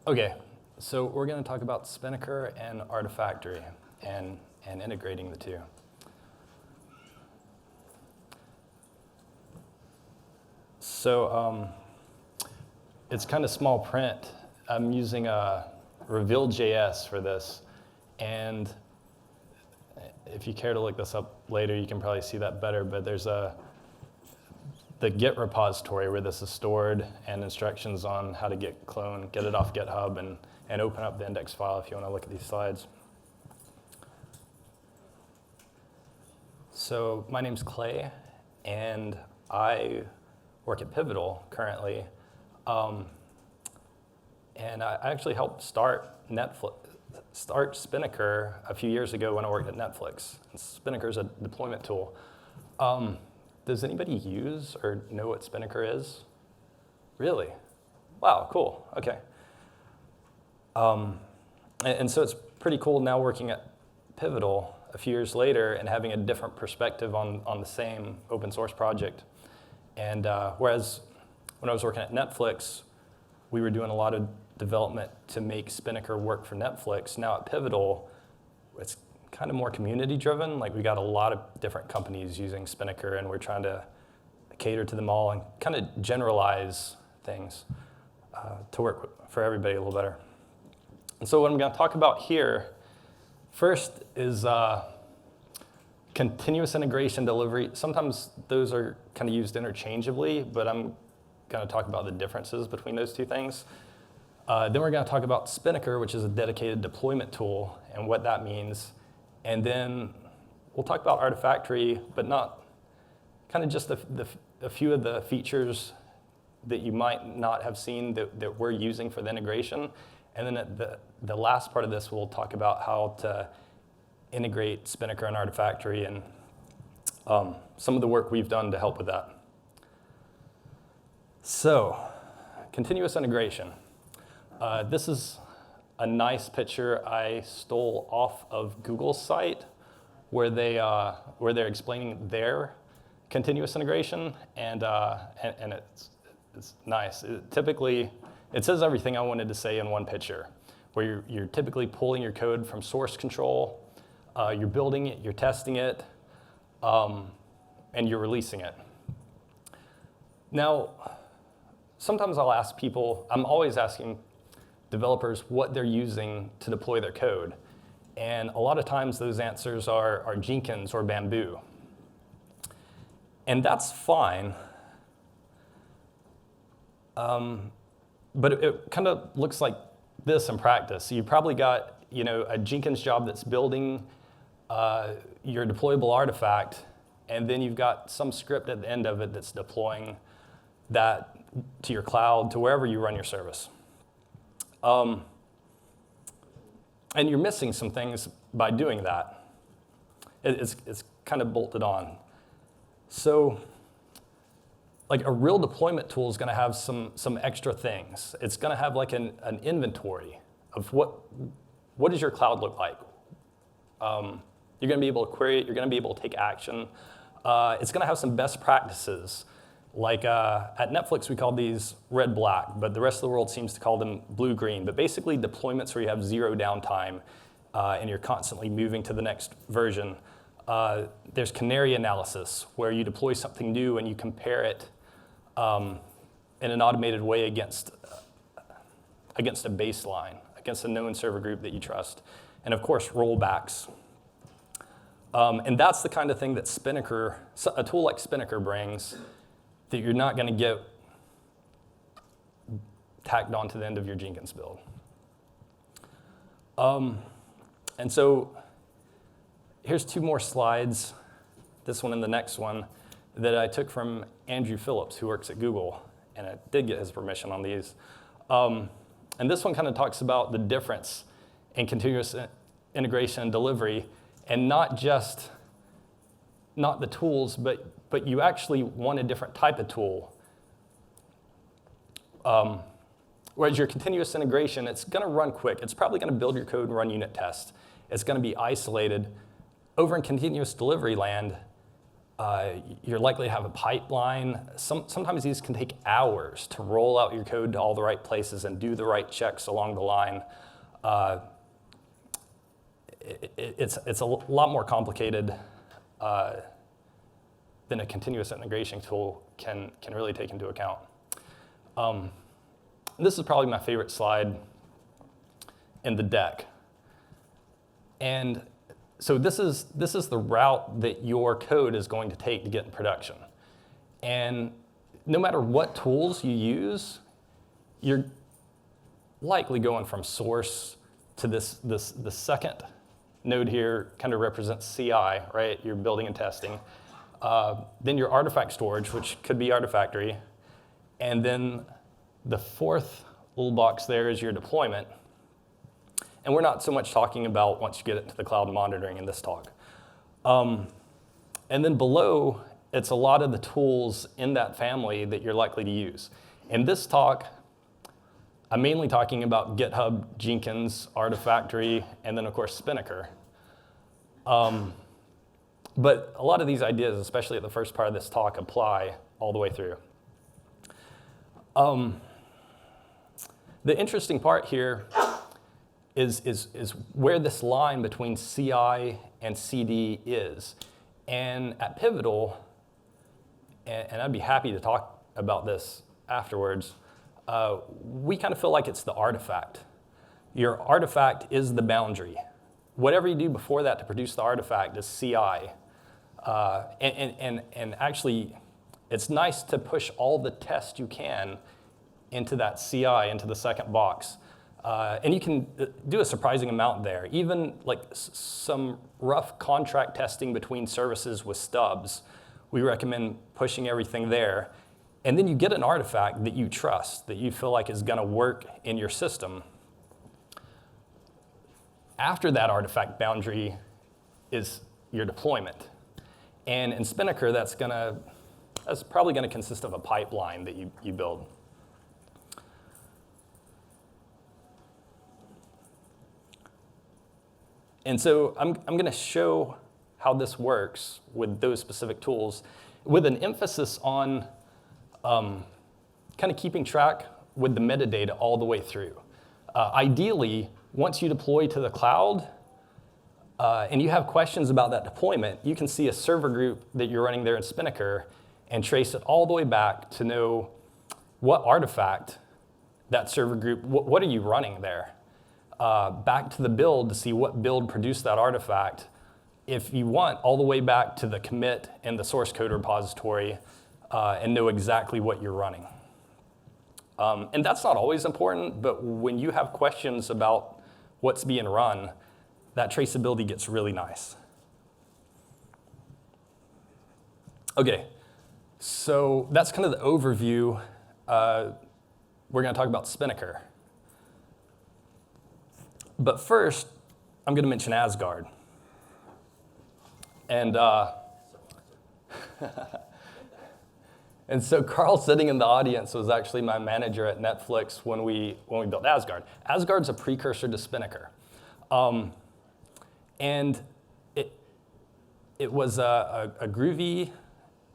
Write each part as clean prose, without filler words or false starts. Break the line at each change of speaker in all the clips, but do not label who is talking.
Okay, so we're going to talk about Spinnaker and Artifactory and integrating the two. So it's kind of small print. I'm using Reveal.js for this, and if you care to look this up later, you can probably see that better, but there's the Git repository where this is stored and instructions on how to get it off GitHub, and open up the index file if you want to look at these slides. So my name's Clay, and I work at Pivotal currently. And I actually helped start Spinnaker a few years ago when I worked at Netflix. And Spinnaker is a deployment tool. Does anybody use or know what Spinnaker is? Really? Wow, cool, okay. And so it's pretty cool now working at Pivotal a few years later and having a different perspective on the same open source project. And whereas when I was working at Netflix, we were doing a lot of development to make Spinnaker work for Netflix. Now at Pivotal, it's kind of more community driven. Like we got a lot of different companies using Spinnaker, and we're trying to cater to them all and kind of generalize things to work for everybody a little better. And so what I'm going to talk about here first is continuous integration delivery. Sometimes those are kind of used interchangeably, but I'm going to talk about the differences between those two things. Then we're going to talk about Spinnaker, which is a dedicated deployment tool, and what that means. And then we'll talk about Artifactory, but not kind of just a few of the features that you might not have seen that we're using for the integration. And then at the last part of this, we'll talk about how to integrate Spinnaker and Artifactory and some of the work we've done to help with that. So, continuous integration. This is a nice picture I stole off of Google's site where they're explaining their continuous integration, and it's nice. It says everything I wanted to say in one picture, where you're typically pulling your code from source control, you're building it, you're testing it, and you're releasing it. Now, sometimes I'll ask people, I'm always asking developers what they're using to deploy their code. And a lot of times those answers are Jenkins or Bamboo. And that's fine. But it kind of looks like this in practice. So you probably got a Jenkins job that's building your deployable artifact, and then you've got some script at the end of it that's deploying that to your cloud, to wherever you run your service. And you're missing some things by doing that. It's kind of bolted on. So, like a real deployment tool is going to have some extra things. It's going to have like an inventory of what does your cloud look like. You're going to be able to query it. You're going to be able to take action. It's going to have some best practices. Like at Netflix, we call these red-black, but the rest of the world seems to call them blue-green. But basically, deployments where you have zero downtime and you're constantly moving to the next version. There's canary analysis, where you deploy something new and you compare it in an automated way against a baseline, against a known server group that you trust. And of course, rollbacks. And that's the kind of thing that Spinnaker, a tool like Spinnaker brings, that you're not going to get tacked onto the end of your Jenkins build. And so here's two more slides, this one and the next one, that I took from Andrew Phillips, who works at Google, and I did get his permission on these. And this one kind of talks about the difference in continuous integration and delivery, and not the tools, but you actually want a different type of tool. Whereas your continuous integration, it's going to run quick. It's probably going to build your code and run unit tests. It's going to be isolated. Over in continuous delivery land, You're likely to have a pipeline. Sometimes these can take hours to roll out your code to all the right places and do the right checks along the line. It's a lot more complicated than a continuous integration tool can really take into account. This is probably my favorite slide in the deck. And so this is the route that your code is going to take to get in production. And no matter what tools you use, you're likely going from source to the second node here kind of represents CI, right? You're building and testing. Then your artifact storage, which could be Artifactory. And then the fourth little box there is your deployment. And we're not so much talking about once you get into the cloud monitoring in this talk. And then below, it's a lot of the tools in that family that you're likely to use. In this talk, I'm mainly talking about GitHub, Jenkins, Artifactory, and then, of course, Spinnaker. But a lot of these ideas, especially at the first part of this talk, apply all the way through. The interesting part here is where this line between CI and CD is. And at Pivotal, and I'd be happy to talk about this afterwards, we kind of feel like it's the artifact. Your artifact is the boundary. Whatever you do before that to produce the artifact is CI. And actually, it's nice to push all the tests you can into that CI, into the second box. And you can do a surprising amount there. Even like some rough contract testing between services with stubs, we recommend pushing everything there. And then you get an artifact that you trust, that you feel like is going to work in your system. After that artifact boundary is your deployment. And in Spinnaker, that's probably going to consist of a pipeline that you build. And so I'm going to show how this works with those specific tools, with an emphasis on kind of keeping track with the metadata all the way through. Ideally, once you deploy to the cloud and you have questions about that deployment, you can see a server group that you're running there in Spinnaker and trace it all the way back to know what artifact that server group, what are you running there? Back to the build to see what build produced that artifact. If you want, all the way back to the commit and the source code repository and know exactly what you're running. And that's not always important, but when you have questions about what's being run, that traceability gets really nice. Okay, so that's kind of the overview. We're going to talk about Spinnaker. But first, I'm going to mention Asgard. And and so Carl, sitting in the audience, was actually my manager at Netflix when we built Asgard. Asgard's a precursor to Spinnaker. And it was a Groovy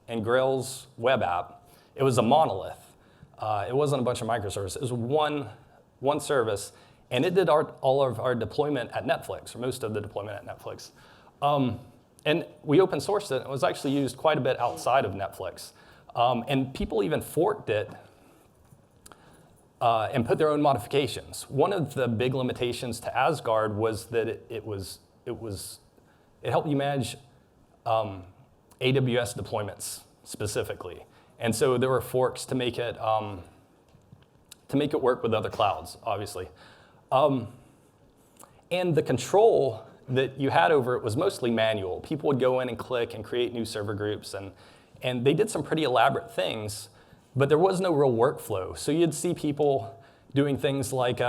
and Grails web app. It was a monolith. It wasn't a bunch of microservices. It was one service. And it did all of our deployment at Netflix, or most of the deployment at Netflix. And we open sourced it. It was actually used quite a bit outside of Netflix. And people even forked it and put their own modifications. One of the big limitations to Asgard was that it helped you manage AWS deployments specifically. And so there were forks to make it work with other clouds, obviously. And the control that you had over it was mostly manual. People would go in and click and create new server groups, and they did some pretty elaborate things, but there was no real workflow. So you'd see people doing things like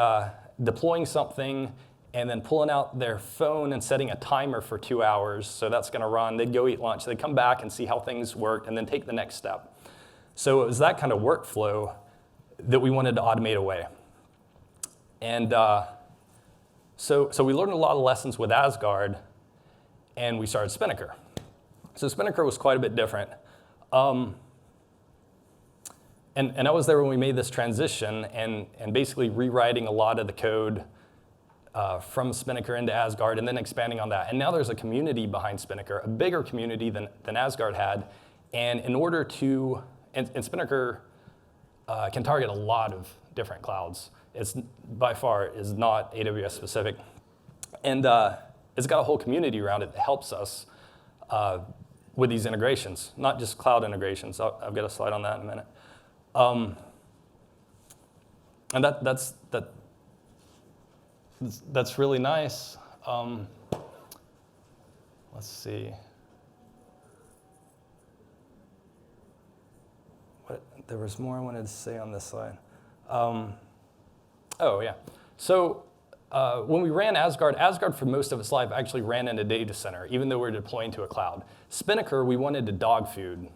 deploying something and then pulling out their phone and setting a timer for 2 hours, so that's going to run. They'd go eat lunch. They'd come back and see how things worked and then take the next step. So it was that kind of workflow that we wanted to automate away. And so we learned a lot of lessons with Asgard, and we started Spinnaker. So Spinnaker was quite a bit different. And I was there when we made this transition and basically rewriting a lot of the code from Spinnaker into Asgard and then expanding on that. And now there's a community behind Spinnaker, a bigger community than Asgard had. And in order to, and Spinnaker can target a lot of different clouds. It's by far is not AWS specific. And it's got a whole community around it that helps us with these integrations, not just cloud integrations. I've got a slide on that in a minute. And that's really nice. Let's see. There was more I wanted to say on this slide. Oh, yeah. So when we ran Asgard for most of its life actually ran in a data center, even though we were deploying to a cloud. Spinnaker, we wanted to dog food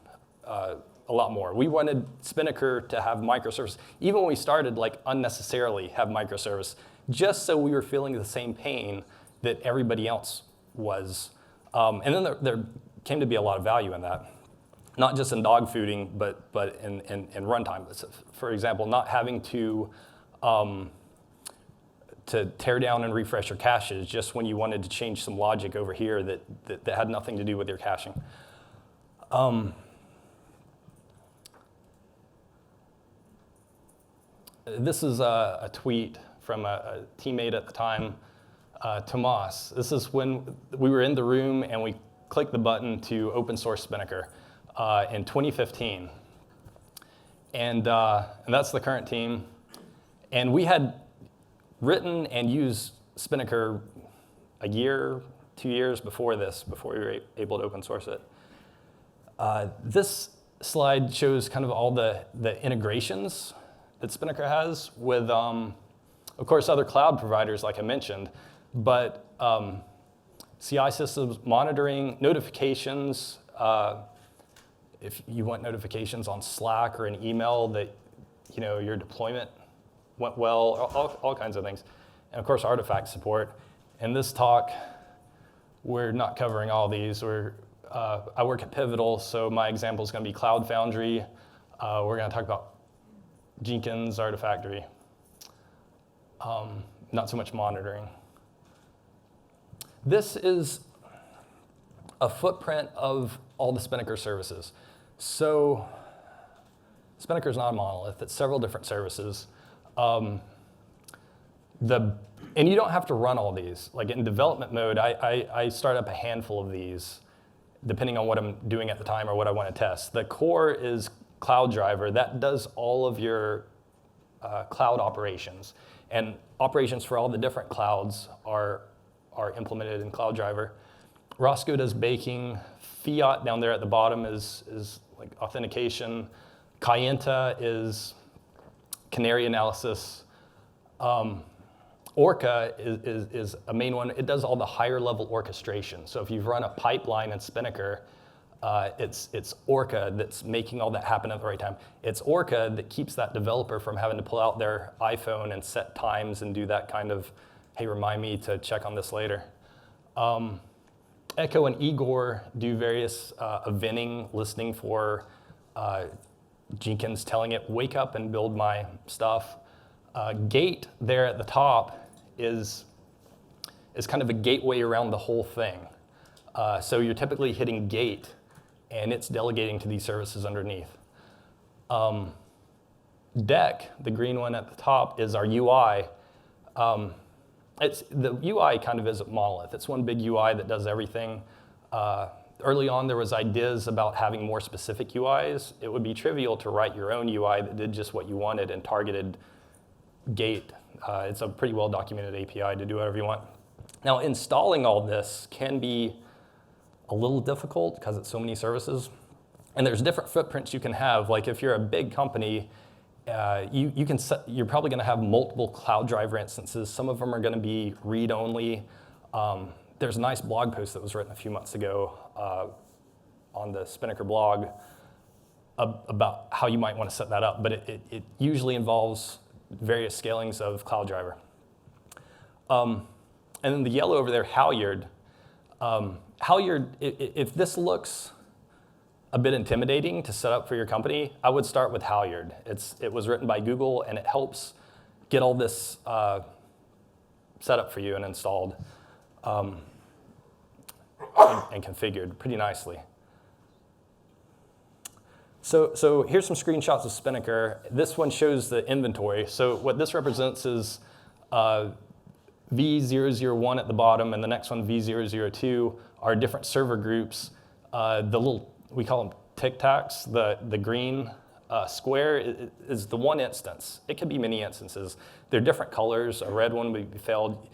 a lot more. We wanted Spinnaker to have microservice, even when we started, like unnecessarily have microservice, just so we were feeling the same pain that everybody else was. And then there came to be a lot of value in that. Not just in dog fooding, but in runtime. For example, not having to tear down and refresh your caches just when you wanted to change some logic over here that had nothing to do with your caching. This is a tweet from a teammate at the time, Tomas. This is when we were in the room and we clicked the button to open source Spinnaker. In 2015. And that's the current team. And we had written and used Spinnaker a year, 2 years before this, before we were able to open source it. This slide shows kind of all the integrations that Spinnaker has with, of course, other cloud providers, like I mentioned, but CI systems, monitoring, notifications, if you want notifications on Slack or an email that your deployment went well, all kinds of things. And of course, artifact support. In this talk, we're not covering all these. I work at Pivotal, so my example is going to be Cloud Foundry. We're going to talk about Jenkins, Artifactory. Not so much monitoring. This is a footprint of all the Spinnaker services. So Spinnaker is not a monolith. It's several different services. And you don't have to run all these. Like in development mode, I start up a handful of these, depending on what I'm doing at the time or what I want to test. The core is Cloud Driver. That does all of your cloud operations. And operations for all the different clouds are implemented in Cloud Driver. Roscoe does baking. Fiat down there at the bottom is like authentication. Kayenta is canary analysis. Orca is a main one. It does all the higher level orchestration. So if you've run a pipeline in Spinnaker, it's Orca that's making all that happen at the right time. It's Orca that keeps that developer from having to pull out their iPhone and set times and do that kind of, hey, remind me to check on this later. Echo and Igor do various eventing, listening for Jenkins telling it, wake up and build my stuff. Gate there at the top is kind of a gateway around the whole thing. So you're typically hitting gate, and it's delegating to these services underneath. Deck, the green one at the top, is our UI. The UI kind of is a monolith. It's one big UI that does everything. Early on, there was ideas about having more specific UIs. It would be trivial to write your own UI that did just what you wanted and targeted gate. It's a pretty well-documented API to do whatever you want. Now, installing all this can be a little difficult because it's so many services. And there's different footprints you can have. Like if you're a big company, you're probably going to have multiple Cloud Driver instances. Some of them are going to be read-only. There's a nice blog post that was written a few months ago on the Spinnaker blog about how you might want to set that up. But it usually involves various scalings of Cloud Driver. And then the yellow over there, Halyard, if this looks a bit intimidating to set up for your company, I would start with Halyard. It was written by Google, and it helps get all this set up for you and installed and configured pretty nicely. So here's some screenshots of Spinnaker. This one shows the inventory. So what this represents is V001 at the bottom, and the next one, V002, are different server groups. We call them tic tacs. The green square is the one instance. It could be many instances. They're different colors. A red one would be failed.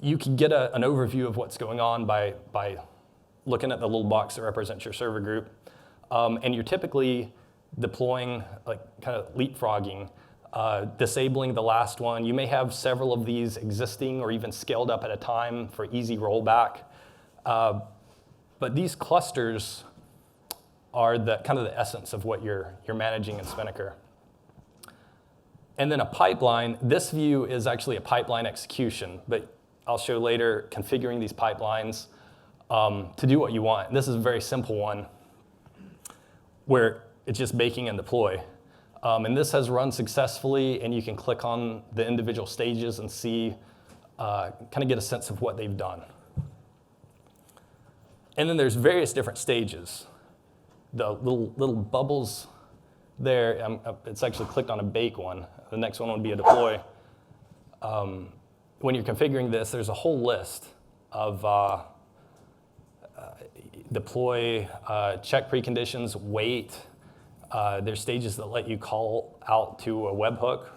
You can get an overview of what's going on by looking at the little box that represents your server group. And you're typically deploying, like kind of leapfrogging, disabling the last one. You may have several of these existing or even scaled up at a time for easy rollback. But these clusters are kind of the essence of what you're managing in Spinnaker. And then a pipeline. This view is actually a pipeline execution, but I'll show later configuring these pipelines to do what you want. And this is a very simple one where it's just baking and deploy. And this has run successfully, and you can click on the individual stages and see, kind of get a sense of what they've done. And then there's various different stages. The little bubbles there, it's actually clicked on a bake one. The next one would be a deploy. When you're configuring this, there's a whole list of deploy, check preconditions, wait. There's stages that let you call out to a webhook.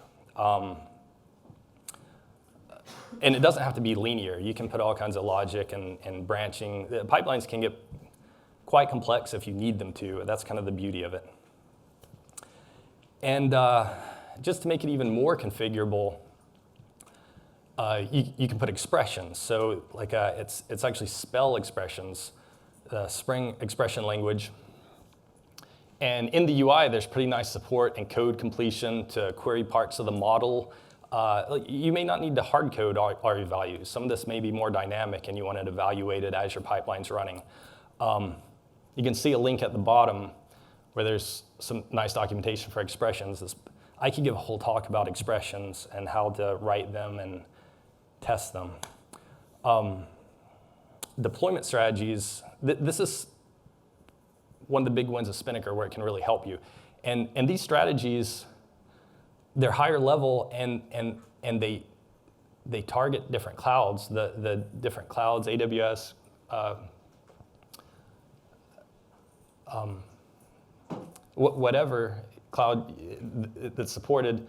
And it doesn't have to be linear. You can put all kinds of logic and branching. The pipelines can get quite complex if you need them to. That's kind of the beauty of it. And just to make it even more configurable, you can put expressions. So like it's actually spell expressions, Spring expression language. And in the UI, there's pretty nice support and code completion to query parts of the model. You may not need to hard code all your values. Some of this may be more dynamic, and you want it evaluated as your pipeline's running. You can see a link at the bottom where there's some nice documentation for expressions. I could give a whole talk about expressions and how to write them and test them. Deployment strategies, this is one of the big ones of Spinnaker where it can really help you. And these strategies, they're higher level, and they target different clouds, the different clouds, AWS, whatever cloud that's supported,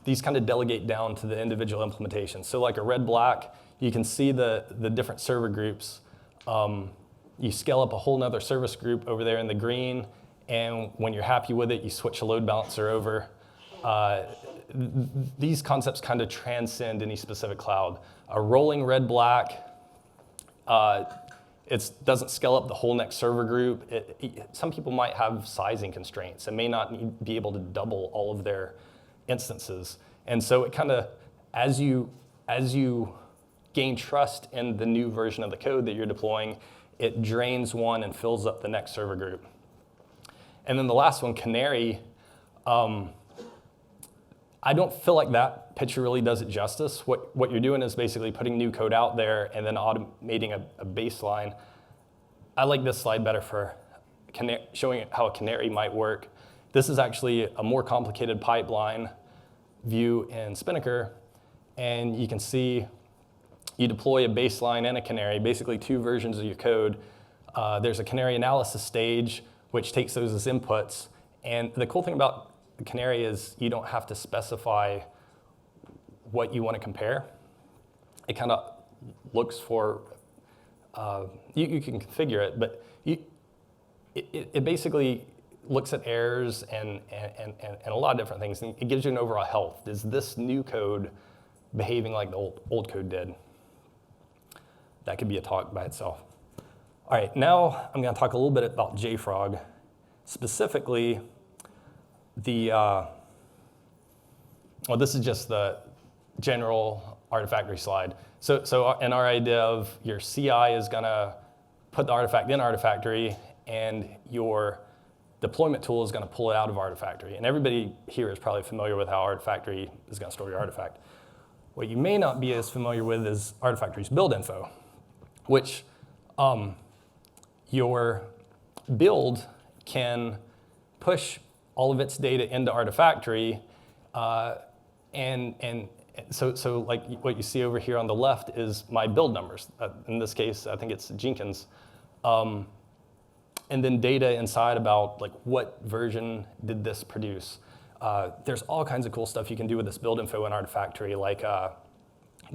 these kind of delegate down to the individual implementations. So like a red-black, you can see the different server groups. You scale up a whole nother service group over there in the green, and when you're happy with it, you switch a load balancer over. These concepts kind of transcend any specific cloud. A rolling red-black, it doesn't scale up the whole next server group. Some people might have sizing constraints and may not be able to double all of their instances. And so it kind of, as you gain trust in the new version of the code that you're deploying, it drains one and fills up the next server group. And then the last one, Canary, I don't feel like that picture really does it justice. What you're doing is basically putting new code out there and then automating a baseline. I like this slide better for showing how a canary might work. This is actually a more complicated pipeline view in Spinnaker, and you can see you deploy a baseline and a canary, basically two versions of your code. There's a canary analysis stage, which takes those as inputs. And the cool thing about the canary is you don't have to specify what you want to compare. It kind of looks for, you can configure it, but it basically looks at errors and a lot of different things. And it gives you an overall health. Is this new code behaving like the old code did? That could be a talk by itself. All right, now I'm going to talk a little bit about JFrog, specifically well, this is just the general Artifactory slide. So in our idea of your CI is going to put the artifact in Artifactory, and your deployment tool is going to pull it out of Artifactory. And everybody here is probably familiar with how Artifactory is going to store your artifact. What you may not be as familiar with is Artifactory's build info, which your build can push all of its data into Artifactory, and so like what you see over here on the left is my build numbers. In this case, I think it's Jenkins. And then data inside about like what version did this produce. There's all kinds of cool stuff you can do with this build info in Artifactory, like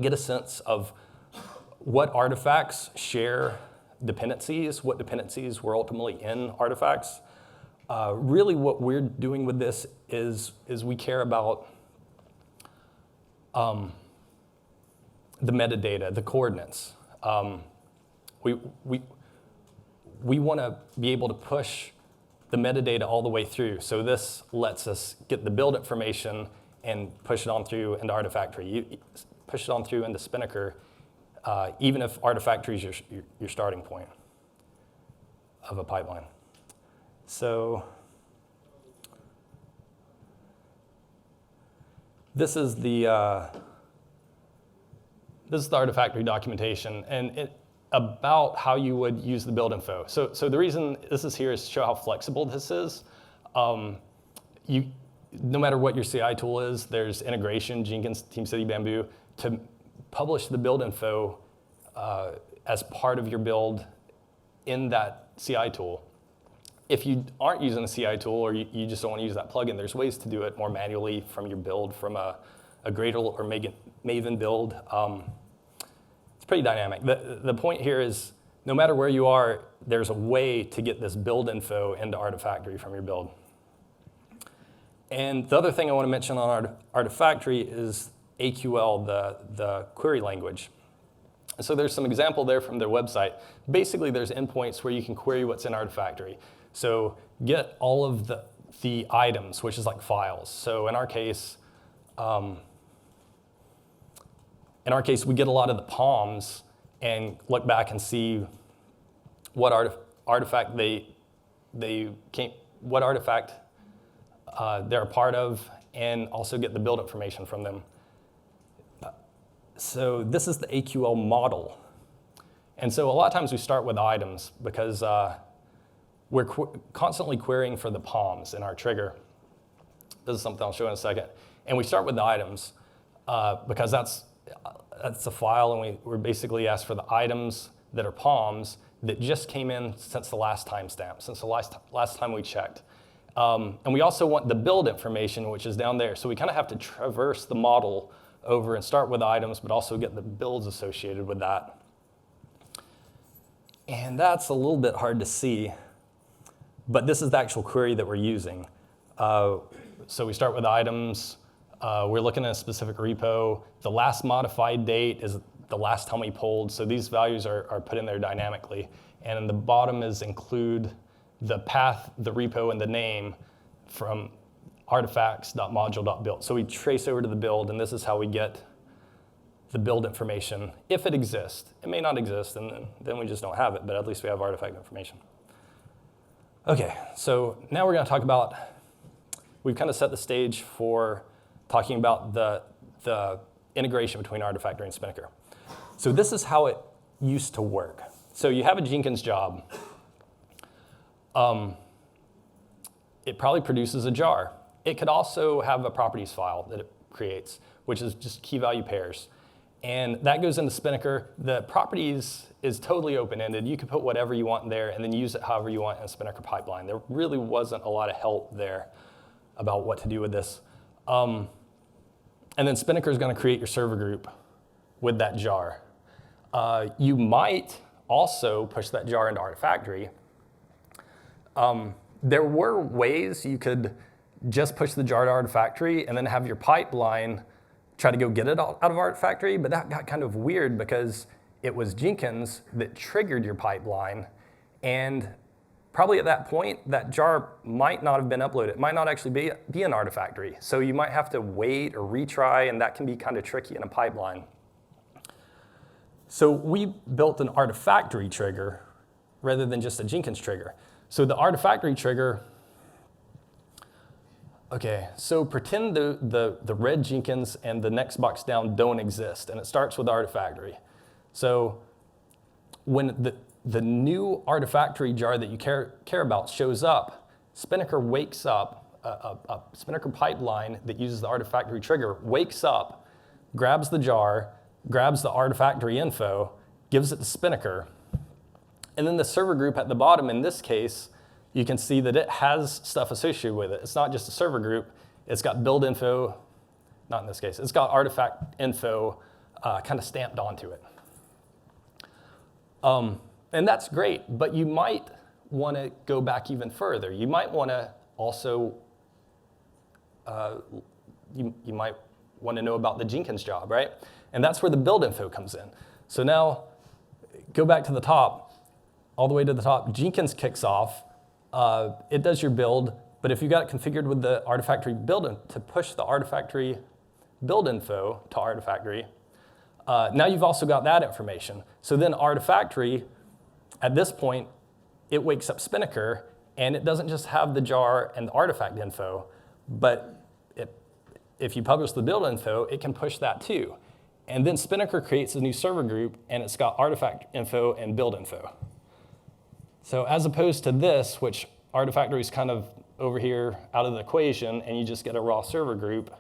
get a sense of what artifacts share dependencies, what dependencies were ultimately in artifacts. Really what we're doing with this is we care about the metadata, the coordinates. We want to be able to push the metadata all the way through. So this lets us get the build information and push it on through into Artifactory. You push it on through into Spinnaker, even if Artifactory is your starting point of a pipeline. So this is the Artifactory documentation, and about how you would use the build info. So the reason this is here is to show how flexible this is. No matter what your CI tool is, there's integration, Jenkins, TeamCity, Bamboo, to publish the build info as part of your build in that CI tool. If you aren't using a CI tool or you just don't want to use that plugin, there's ways to do it more manually from your build, from a Gradle or Maven build. It's pretty dynamic. The point here is no matter where you are, there's a way to get this build info into Artifactory from your build. And the other thing I want to mention on Artifactory is AQL, the query language. So there's some example there from their website. Basically, there's endpoints where you can query what's in Artifactory. So get all of the items, which is like files. So in our case, we get a lot of the POMs and look back and see what artifact they're a part of, and also get the build information from them. So this is the AQL model. And so a lot of times we start with items because we're constantly querying for the POMs in our trigger. This is something I'll show in a second. And we start with the items because that's a file, and we're basically asked for the items that are POMs that just came in since the last timestamp, since the last time we checked. And we also want the build information, which is down there. So we kind of have to traverse the model over and start with items, but also get the builds associated with that. And that's a little bit hard to see, but this is the actual query that we're using. So we start with items. We're looking at a specific repo. The last modified date is the last time we pulled, so these values are put in there dynamically. And in the bottom is include the path, the repo, and the name from artifacts.module.build. So we trace over to the build, and this is how we get the build information, if it exists. It may not exist, and then we just don't have it, but at least we have artifact information. Okay, so now we're going to talk about, we've kind of set the stage for talking about the integration between Artifactory and Spinnaker. So this is how it used to work. So you have a Jenkins job. It probably produces a jar. It could also have a properties file that it creates, which is just key value pairs. And that goes into Spinnaker. The properties is totally open-ended. You can put whatever you want in there and then use it however you want in a Spinnaker pipeline. There really wasn't a lot of help there about what to do with this. And then Spinnaker is going to create your server group with that jar. You might also push that jar into Artifactory. There were ways you could just push the jar to Artifactory and then have your pipeline try to go get it out of Artifactory, but that got kind of weird because it was Jenkins that triggered your pipeline, and probably at that point, that jar might not have been uploaded. It might not actually be in Artifactory, so you might have to wait or retry, and that can be kind of tricky in a pipeline. So we built an Artifactory trigger rather than just a Jenkins trigger. So the Artifactory trigger, okay, so pretend the red Jenkins and the next box down don't exist, and it starts with Artifactory. So when the new Artifactory jar that you care about shows up, Spinnaker wakes up, a Spinnaker pipeline that uses the Artifactory trigger wakes up, grabs the jar, grabs the Artifactory info, gives it to Spinnaker, and then the server group at the bottom, in this case, you can see that it has stuff associated with it. It's not just a server group. It's got build info, not in this case. It's got artifact info kind of stamped onto it. And that's great, but you might want to go back even further. You might want to also, you might want to know about the Jenkins job, right? And that's where the build info comes in. So now, go back to the top, all the way to the top. Jenkins kicks off. It does your build, but if you got it configured with the Artifactory build to push the Artifactory build info to Artifactory, now you've also got that information. So then Artifactory, at this point, it wakes up Spinnaker, and it doesn't just have the jar and the artifact info, but if you publish the build info, it can push that too. And then Spinnaker creates a new server group, and it's got artifact info and build info. So as opposed to this, which Artifactory is kind of over here out of the equation, and you just get a raw server group,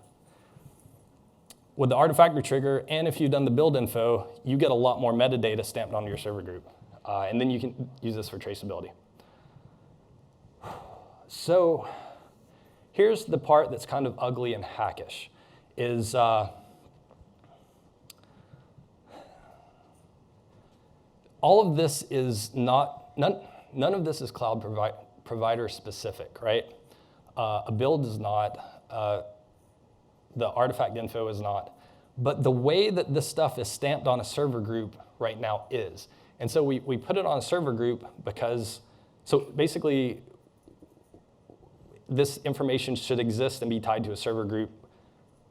with the Artifactory trigger, and if you've done the build info, you get a lot more metadata stamped onto your server group. And then you can use this for traceability. So here's the part that's kind of ugly and hackish, is all of this is none of this is cloud provider specific, right? A build is not, the artifact info is not, but the way that this stuff is stamped on a server group right now is. And so we put it on a server group because, so basically, this information should exist and be tied to a server group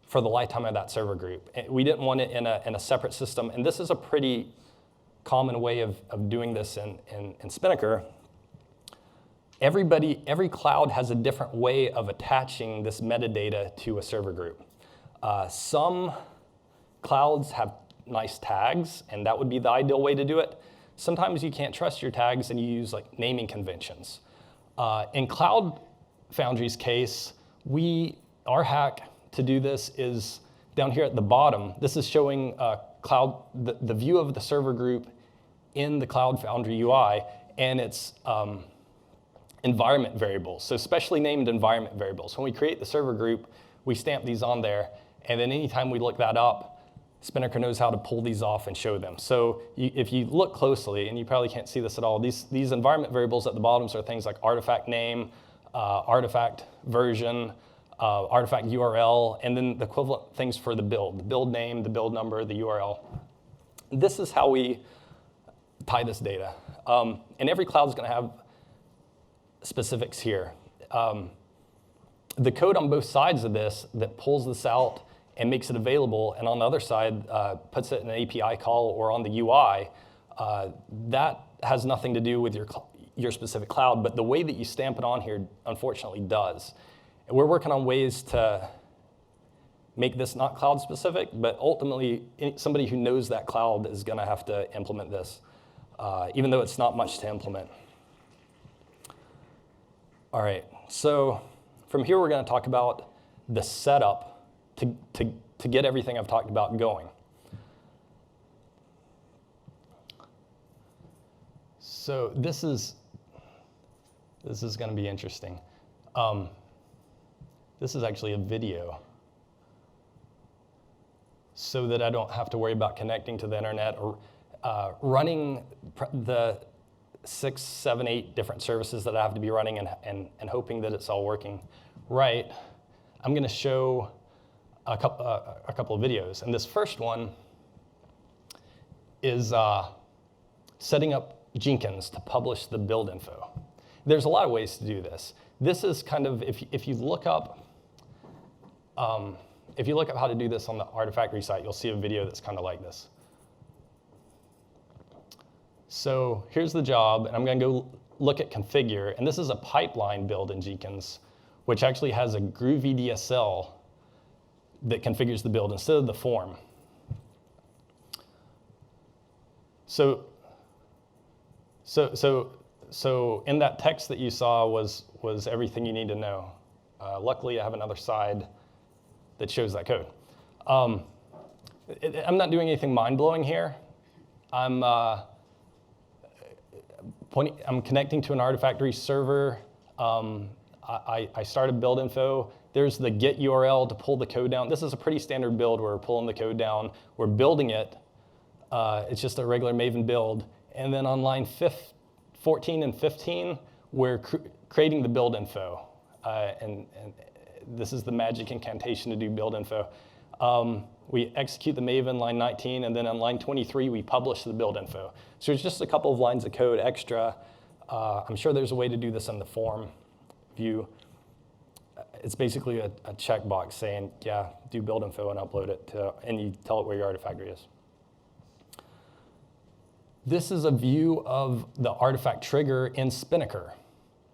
for the lifetime of that server group. We didn't want it in a separate system, and this is a pretty common way of doing this in Spinnaker. Every cloud has a different way of attaching this metadata to a server group. Some clouds have nice tags, and that would be the ideal way to do it. Sometimes you can't trust your tags, and you use like naming conventions. In Cloud Foundry's case, our hack to do this is down here at the bottom. This is showing the view of the server group in the Cloud Foundry UI, and it's environment variables, so specially named environment variables. When we create the server group, we stamp these on there, and then anytime we look that up, Spinnaker knows how to pull these off and show them. So if you look closely, and you probably can't see this at all, these environment variables at the bottoms are things like artifact name, artifact version, artifact URL, and then the equivalent things for the build name, the build number, the URL. This is how we tie this data. And every cloud is going to have specifics here. The code on both sides of this that pulls this out and makes it available, and on the other side puts it in an API call or on the UI, that has nothing to do with your specific cloud, but the way that you stamp it on here unfortunately does. And we're working on ways to make this not cloud specific, but ultimately somebody who knows that cloud is going to have to implement this, even though it's not much to implement. All right, so from here we're going to talk about the setup to get everything I've talked about going. So this is going to be interesting. This is actually a video, so that I don't have to worry about connecting to the internet or running the 6, 7, 8 different services that I have to be running and hoping that it's all working right. I'm going to show a couple of videos. And this first one is setting up Jenkins to publish the build info. There's a lot of ways to do this. This is kind of, if you look up how to do this on the Artifactory site, you'll see a video that's kind of like this. So here's the job, and I'm going to go look at configure. And this is a pipeline build in Jenkins, which actually has a Groovy DSL that configures the build instead of the form. So in that text that you saw was everything you need to know. Luckily, I have another side that shows that code. I'm not doing anything mind-blowing here. I'm connecting to an Artifactory server. I started build info. There's the get URL to pull the code down. This is a pretty standard build where we're pulling the code down. We're building it. It's just a regular Maven build. And then on line 14 and 15, we're creating the build info. And this is the magic incantation to do build info. We execute the Maven line 19, and then on line 23, we publish the build info. So it's just a couple of lines of code extra. I'm sure there's a way to do this in the form view. It's basically a checkbox saying, yeah, do build info and upload it and you tell it where your Artifactory is. This is a view of the artifact trigger in Spinnaker.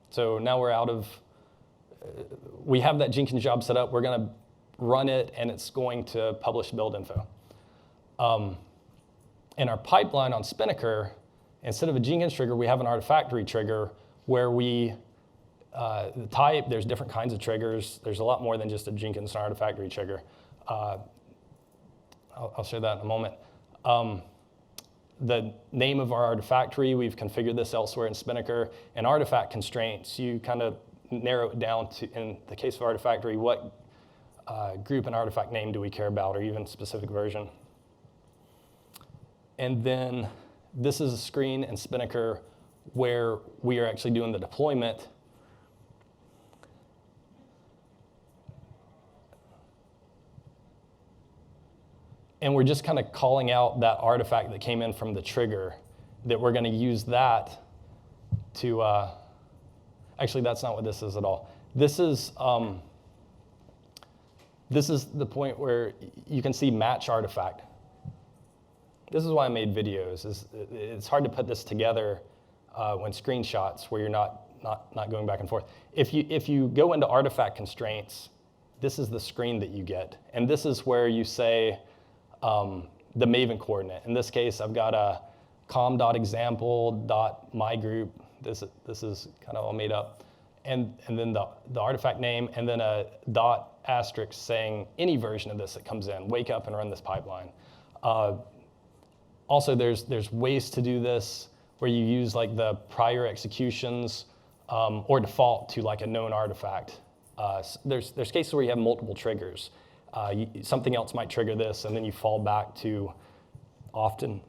So now we're out of, we have that Jenkins job set up. We're going to run it, and it's going to publish build info. In our pipeline on Spinnaker, instead of a Jenkins trigger, we have an Artifactory trigger where we, the type, there's different kinds of triggers. There's a lot more than just a Jenkins and Artifactory trigger. I'll show that in a moment. The name of our Artifactory, we've configured this elsewhere in Spinnaker. And artifact constraints, you kind of narrow it down to, in the case of Artifactory, what group and artifact name do we care about, or even specific version. And then this is a screen in Spinnaker where we are actually doing the deployment. And we're just kind of calling out that artifact that came in from the trigger, that we're going to use that to, actually that's not what this is at all. This is the point where you can see match artifact. This is why I made videos. It's hard to put this together when screenshots where you're not going back and forth. If you go into artifact constraints, this is the screen that you get. And this is where you say the Maven coordinate. In this case, I've got a com.example.mygroup. This is kind of all made up. And then the artifact name, and then a dot asterisk saying any version of this that comes in. Wake up and run this pipeline. Also, there's ways to do this where you use like the prior executions or default to like a known artifact. There's cases where you have multiple triggers. Something else might trigger this, and then you fall back to often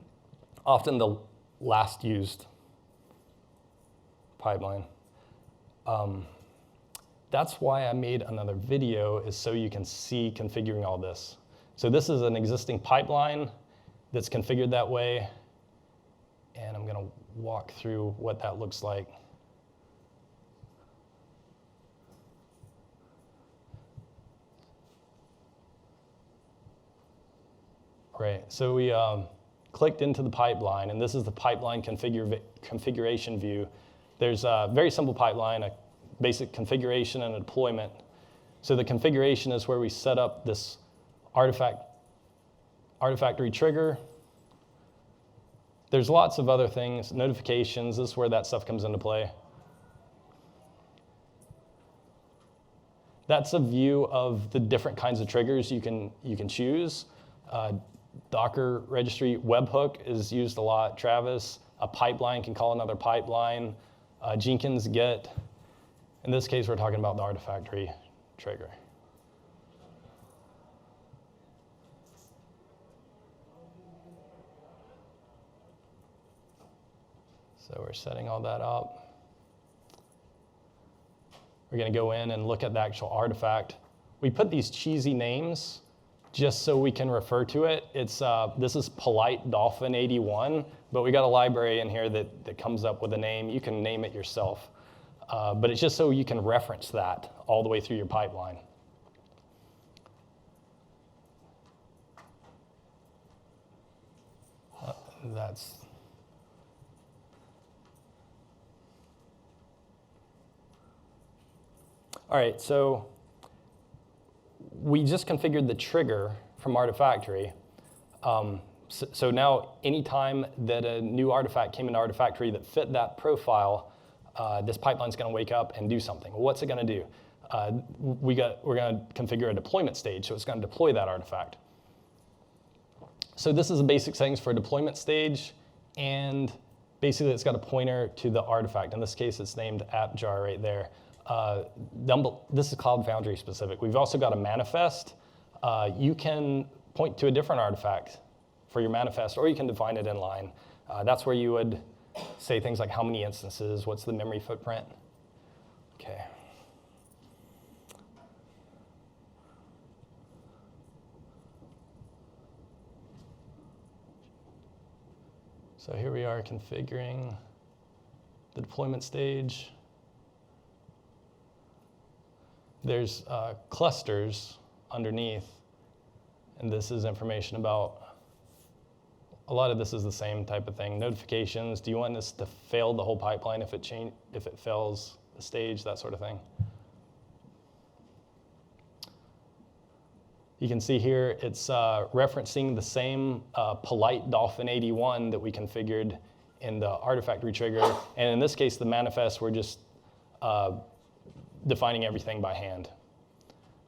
the last used pipeline. That's why I made another video, is so you can see configuring all this. So this is an existing pipeline that's configured that way, and I'm going to walk through what that looks like. Great. So we clicked into the pipeline, and this is the pipeline configuration view. There's a very simple pipeline, a basic configuration and a deployment. So the configuration is where we set up this Artifactory trigger. There's lots of other things, notifications. This is where that stuff comes into play. That's a view of the different kinds of triggers you can choose. Docker registry webhook is used a lot. Travis, a pipeline can call another pipeline. Jenkins get. In this case, we're talking about the Artifactory trigger. So we're setting all that up. We're going to go in and look at the actual artifact. We put these cheesy names just so we can refer to it. This is Polite Dolphin 81, but we got a library in here that comes up with a name. You can name it yourself. But it's just so you can reference that all the way through your pipeline. All right, so we just configured the trigger from Artifactory. So now anytime that a new artifact came into Artifactory that fit that profile, this pipeline's going to wake up and do something. Well, what's it going to do? We're going to configure a deployment stage, so it's going to deploy that artifact. So this is the basic settings for a deployment stage, and basically it's got a pointer to the artifact. In this case, it's named app_jar right there. This is Cloud Foundry specific. We've also got a manifest. You can point to a different artifact for your manifest, or you can define it in line. That's where you would say things like how many instances, what's the memory footprint. Okay. So here we are configuring the deployment stage. There's clusters underneath, and this is information about, a lot of this is the same type of thing. Notifications, do you want this to fail the whole pipeline if it fails the stage, that sort of thing. You can see here it's referencing the same polite Dolphin 81 that we configured in the Artifactory trigger. And in this case, the manifest, we're just defining everything by hand.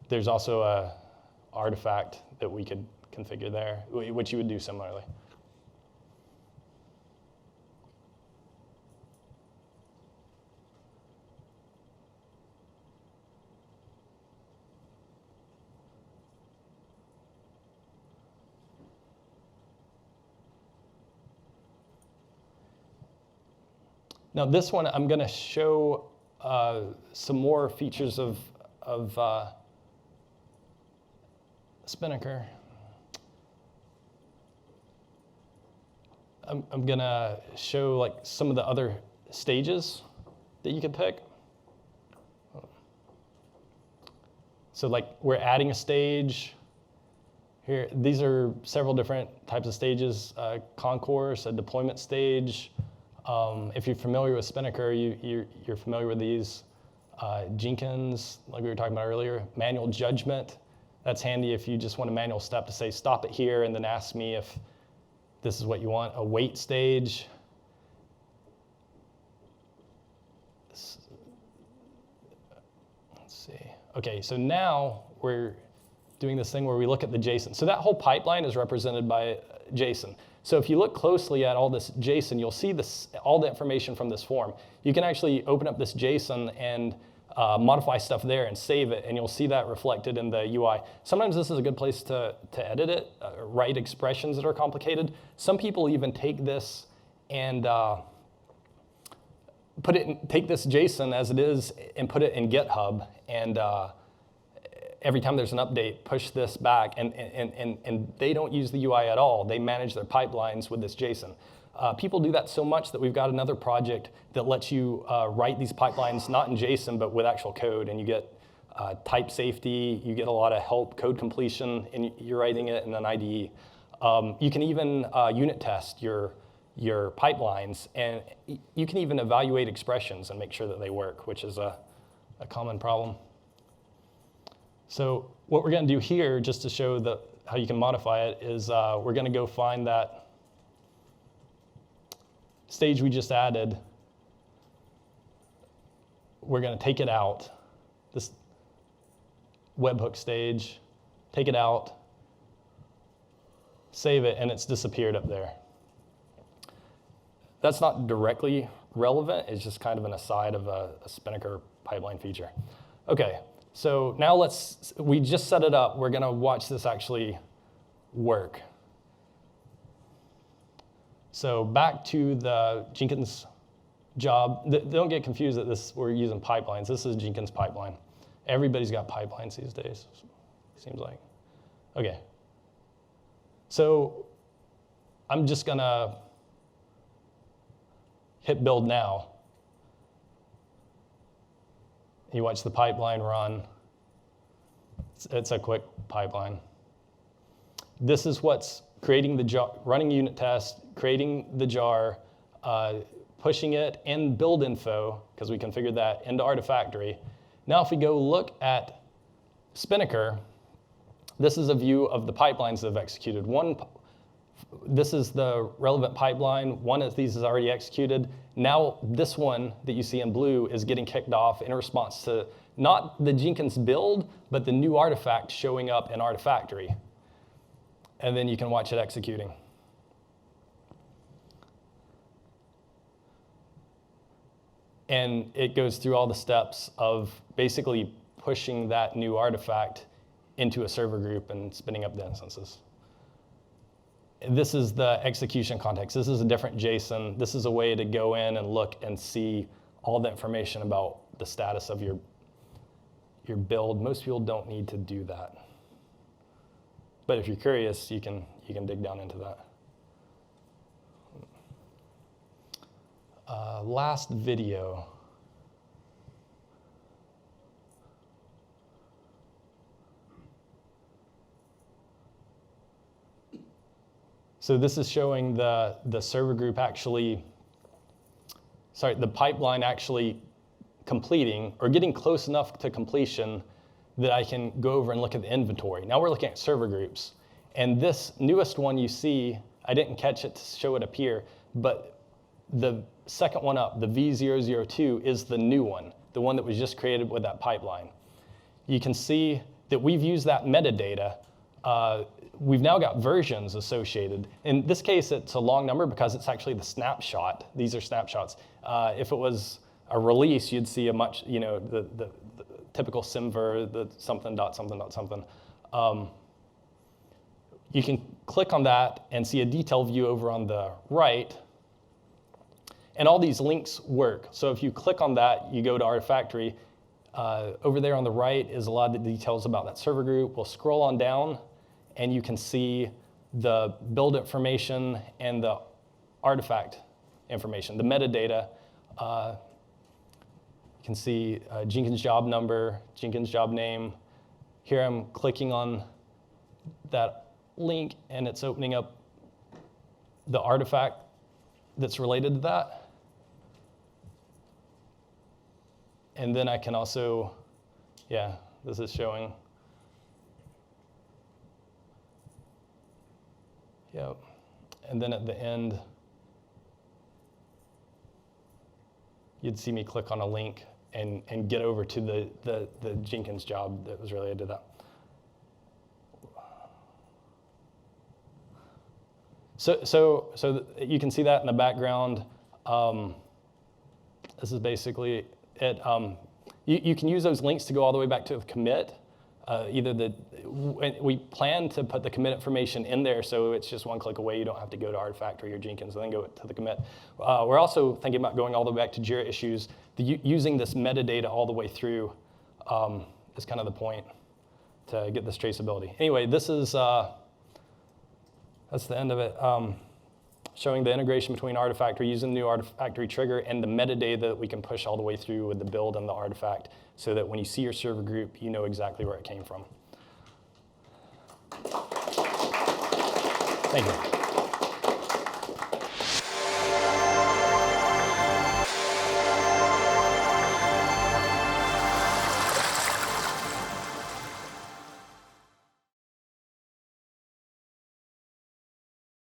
There's also a artifact that we could configure there, which you would do similarly. Now this one, I'm going to show some more features of Spinnaker. I'm going to show like some of the other stages that you could pick. So like we're adding a stage. Here, these are several different types of stages. Concourse, a deployment stage. If you're familiar with Spinnaker, you're familiar with these. Jenkins, like we were talking about earlier. Manual judgment, that's handy if you just want a manual step to say stop it here and then ask me if this is what you want. A wait stage. Let's see. Okay, so now we're doing this thing where we look at the JSON. So that whole pipeline is represented by JSON. So if you look closely at all this JSON, you'll see all the information from this form. You can actually open up this JSON and modify stuff there and save it, and you'll see that reflected in the UI. Sometimes this is a good place to edit it, write expressions that are complicated. Some people even take this and take this JSON as it is and put it in GitHub, and every time there's an update, push this back, and they don't use the UI at all. They manage their pipelines with this JSON. People do that so much that we've got another project that lets you write these pipelines not in JSON, but with actual code, and you get type safety, you get a lot of help, code completion, and you're writing it in an IDE. You can even unit test your pipelines, and you can even evaluate expressions and make sure that they work, which is a common problem. So what we're going to do here, just to show how you can modify it, is we're going to go find that stage we just added. We're going to take it out, this webhook stage, take it out, save it, and it's disappeared up there. That's not directly relevant. It's just kind of an aside of a Spinnaker pipeline feature. Okay. So now we just set it up. We're going to watch this actually work. So back to the Jenkins job. Don't get confused that we're using pipelines. This is Jenkins pipeline. Everybody's got pipelines these days, seems like. Okay. So I'm just going to hit build now. You watch the pipeline run. It's a quick pipeline. This is what's creating the jar, running unit test, creating the jar, pushing it in build info, because we configured that, into Artifactory, Now if we go look at Spinnaker, this is a view of the pipelines that have executed. This is the relevant pipeline. One of these is already executed. Now this one that you see in blue is getting kicked off in response to not the Jenkins build, but the new artifact showing up in Artifactory. And then you can watch it executing. And it goes through all the steps of basically pushing that new artifact into a server group and spinning up the instances. This is the execution context. This is a different JSON. This is a way to go in and look and see all the information about the status of your build. Most people don't need to do that. But if you're curious, you can dig down into that. Last video. So this is showing the server group actually, the pipeline actually completing or getting close enough to completion that I can go over and look at the inventory. Now we're looking at server groups. And this newest one you see, I didn't catch it to show it up here, but the second one up, the V002, is the new one, the one that was just created with that pipeline. You can see that we've used that metadata. We've now got versions associated. In this case, it's a long number because it's actually the snapshot. These are snapshots. If it was a release, you'd see a much, the typical simver, the something dot something dot something. You can click on that and see a detailed view over on the right. And all these links work. So if you click on that, you go to Artifactory. Over there on the right is a lot of the details about that server group. We'll scroll on down, and you can see the build information and the artifact information, the metadata. You can see Jenkins job number, Jenkins job name. Here I'm clicking on that link, and it's opening up the artifact that's related to that. And then I can also, this is showing. Yep. And then at the end, you'd see me click on a link and get over to the Jenkins job that was related to that. So you can see that in the background. This is basically it. You can use those links to go all the way back to the commit. We plan to put the commit information in there so it's just one click away. You don't have to go to Artifactory or Jenkins and then go to the commit. We're also thinking about going all the way back to Jira issues. Using this metadata all the way through is kind of the point to get this traceability. Anyway, this is that's the end of it. Showing the integration between Artifactory, using the new Artifactory trigger, and the metadata that we can push all the way through with the build and the artifact so that when you see your server group, you know exactly where it came from. Thank you.